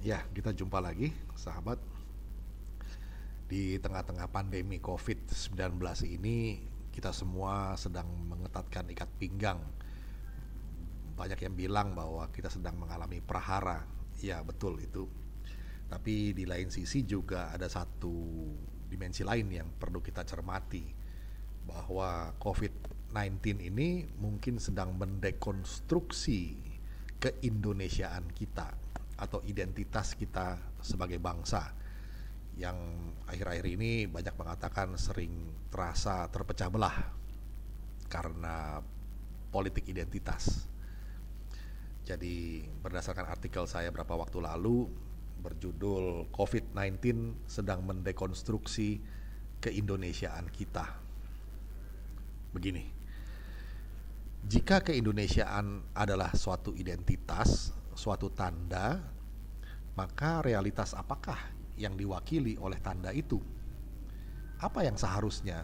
Ya, kita jumpa lagi, sahabat. Di tengah-tengah pandemi COVID-19 ini, kita semua sedang mengetatkan ikat pinggang. Banyak yang bilang bahwa kita sedang mengalami prahara. Ya, betul itu. Tapi di lain sisi juga ada satu dimensi lain yang perlu kita cermati, bahwa COVID-19 ini mungkin sedang mendekonstruksi keindonesiaan kita atau identitas kita sebagai bangsa yang akhir-akhir ini banyak mengatakan sering terasa terpecah belah karena politik identitas. Jadi berdasarkan artikel saya beberapa waktu lalu berjudul COVID-19 sedang mendekonstruksi keindonesiaan kita. Begini, jika keindonesiaan adalah suatu identitas, suatu tanda, maka realitas apakah yang diwakili oleh tanda itu? Apa yang seharusnya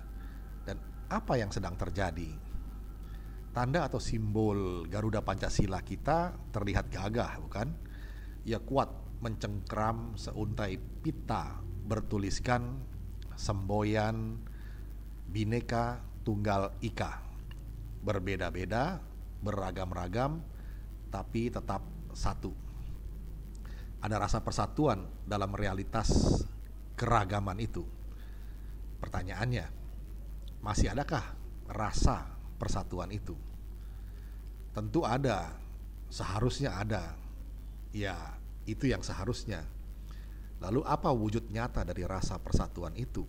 dan apa yang sedang terjadi? Tanda atau simbol Garuda Pancasila kita terlihat gagah, bukan? Ia kuat mencengkram seuntai pita bertuliskan semboyan Bhinneka Tunggal Ika. Berbeda-beda, beragam-ragam, tapi tetap satu. Ada rasa persatuan dalam realitas keragaman itu. Pertanyaannya, masih adakah rasa persatuan itu? Tentu ada, seharusnya ada. Ya, itu yang seharusnya. Lalu apa wujud nyata dari rasa persatuan itu?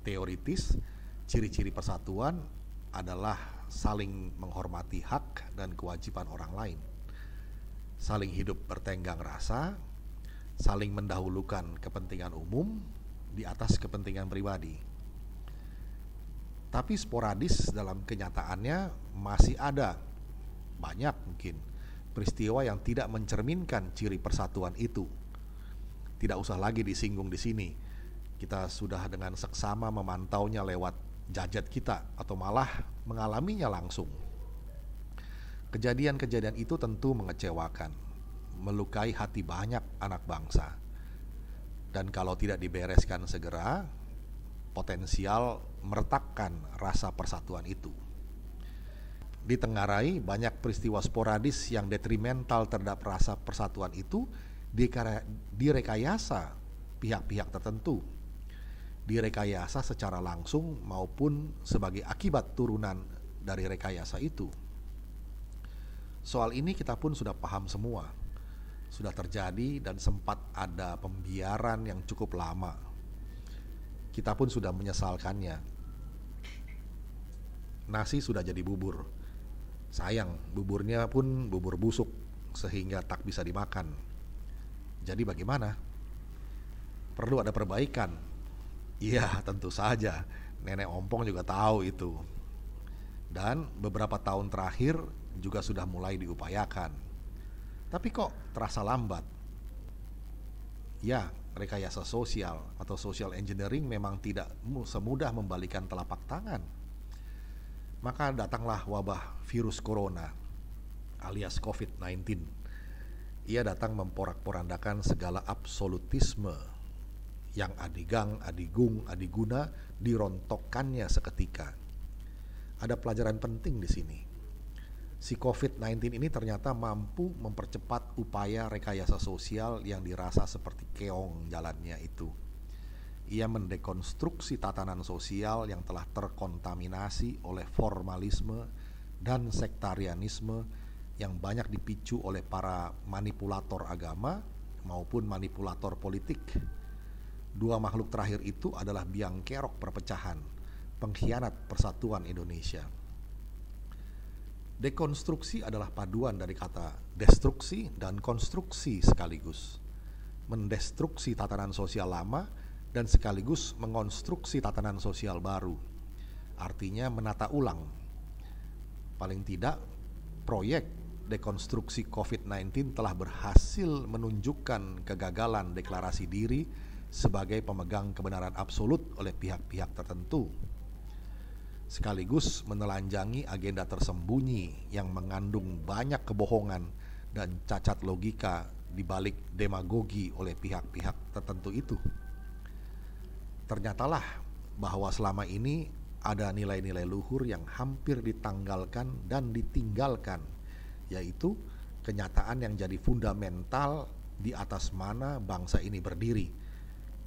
Teoritis, ciri-ciri persatuan adalah saling menghormati hak dan kewajiban orang lain, saling hidup bertenggang rasa, saling mendahulukan kepentingan umum di atas kepentingan pribadi. Tapi sporadis dalam kenyataannya masih ada banyak mungkin peristiwa yang tidak mencerminkan ciri persatuan itu. Tidak usah lagi disinggung di sini. Kita sudah dengan seksama memantaunya lewat gadget kita atau malah mengalaminya langsung. Kejadian-kejadian itu tentu mengecewakan, melukai hati banyak anak bangsa. Dan kalau tidak dibereskan segera, potensial meretakkan rasa persatuan itu. Ditengarai banyak peristiwa sporadis yang detrimental terhadap rasa persatuan itu direkayasa pihak-pihak tertentu. Direkayasa secara langsung maupun sebagai akibat turunan dari rekayasa itu. Soal ini kita pun sudah paham semua. Sudah terjadi dan sempat ada pembiaran yang cukup lama. Kita pun sudah menyesalkannya. Nasi sudah jadi bubur. Sayang, buburnya pun bubur busuk sehingga tak bisa dimakan. Jadi bagaimana? Perlu ada perbaikan. Iya, tentu saja. Nenek ompong juga tahu itu. Dan beberapa tahun terakhir juga sudah mulai diupayakan. Tapi kok terasa lambat? Ya, rekayasa sosial atau social engineering memang tidak semudah membalikan telapak tangan. Maka datanglah wabah virus corona alias COVID-19. Ia datang memporak-porandakan segala absolutisme yang adigang, adigung, adiguna dirontokkannya seketika. Ada pelajaran penting di sini. Si COVID-19 ini ternyata mampu mempercepat upaya rekayasa sosial yang dirasa seperti keong jalannya itu. Ia mendekonstruksi tatanan sosial yang telah terkontaminasi oleh formalisme dan sektarianisme yang banyak dipicu oleh para manipulator agama maupun manipulator politik. Dua makhluk terakhir itu adalah biang kerok perpecahan, pengkhianat persatuan Indonesia. Dekonstruksi adalah paduan dari kata destruksi dan konstruksi sekaligus. Mendestruksi tatanan sosial lama dan sekaligus mengonstruksi tatanan sosial baru. Artinya menata ulang. Paling tidak, proyek dekonstruksi COVID-19 telah berhasil menunjukkan kegagalan deklarasi diri sebagai pemegang kebenaran absolut oleh pihak-pihak tertentu, sekaligus menelanjangi agenda tersembunyi yang mengandung banyak kebohongan dan cacat logika di balik demagogi oleh pihak-pihak tertentu itu. Ternyatalah bahwa selama ini ada nilai-nilai luhur yang hampir ditanggalkan dan ditinggalkan, yaitu kenyataan yang jadi fundamental di atas mana bangsa ini berdiri,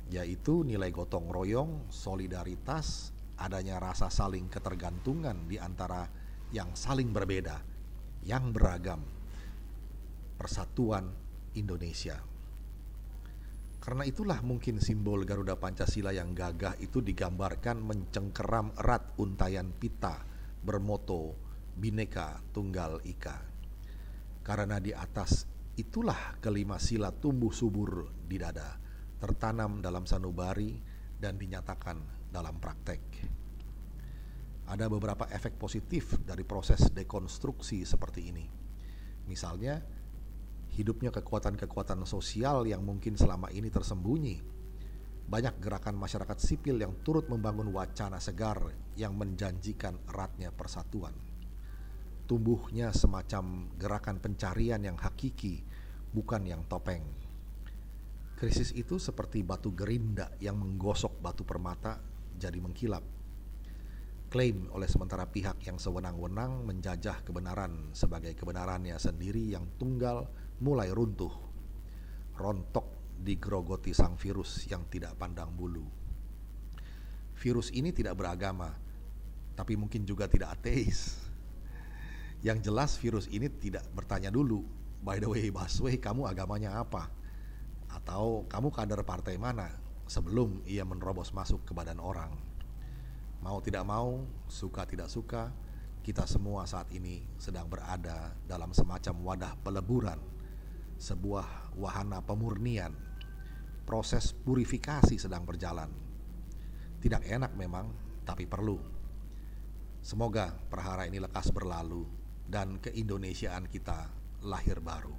yaitu nilai gotong royong, solidaritas, adanya rasa saling ketergantungan di antara yang saling berbeda, yang beragam, persatuan Indonesia. Karena itulah mungkin simbol Garuda Pancasila yang gagah itu digambarkan mencengkeram erat untayan pita bermoto Bhinneka Tunggal Ika. Karena di atas itulah kelima sila tumbuh subur di dada, tertanam dalam sanubari dan dinyatakan dalam praktek. Ada beberapa efek positif dari proses dekonstruksi seperti ini. Misalnya, hidupnya kekuatan-kekuatan sosial yang mungkin selama ini tersembunyi. Banyak gerakan masyarakat sipil yang turut membangun wacana segar yang menjanjikan eratnya persatuan. Tumbuhnya semacam gerakan pencarian yang hakiki, bukan yang topeng. Krisis itu seperti batu gerinda yang menggosok batu permata jadi mengkilap. Klaim oleh sementara pihak yang sewenang-wenang menjajah kebenaran sebagai kebenarannya sendiri yang tunggal mulai runtuh, rontok digerogoti sang virus yang tidak pandang bulu. Virus ini tidak beragama, tapi mungkin juga tidak ateis. Yang jelas virus ini tidak bertanya dulu, by the way Baswe, kamu agamanya apa? Atau kamu kader partai mana? Sebelum ia menerobos masuk ke badan orang. Mau tidak mau, suka tidak suka, kita semua saat ini sedang berada dalam semacam wadah peleburan, sebuah wahana pemurnian. Proses purifikasi sedang berjalan. Tidak enak memang, tapi perlu. Semoga perhara ini lekas berlalu dan keindonesiaan kita lahir baru.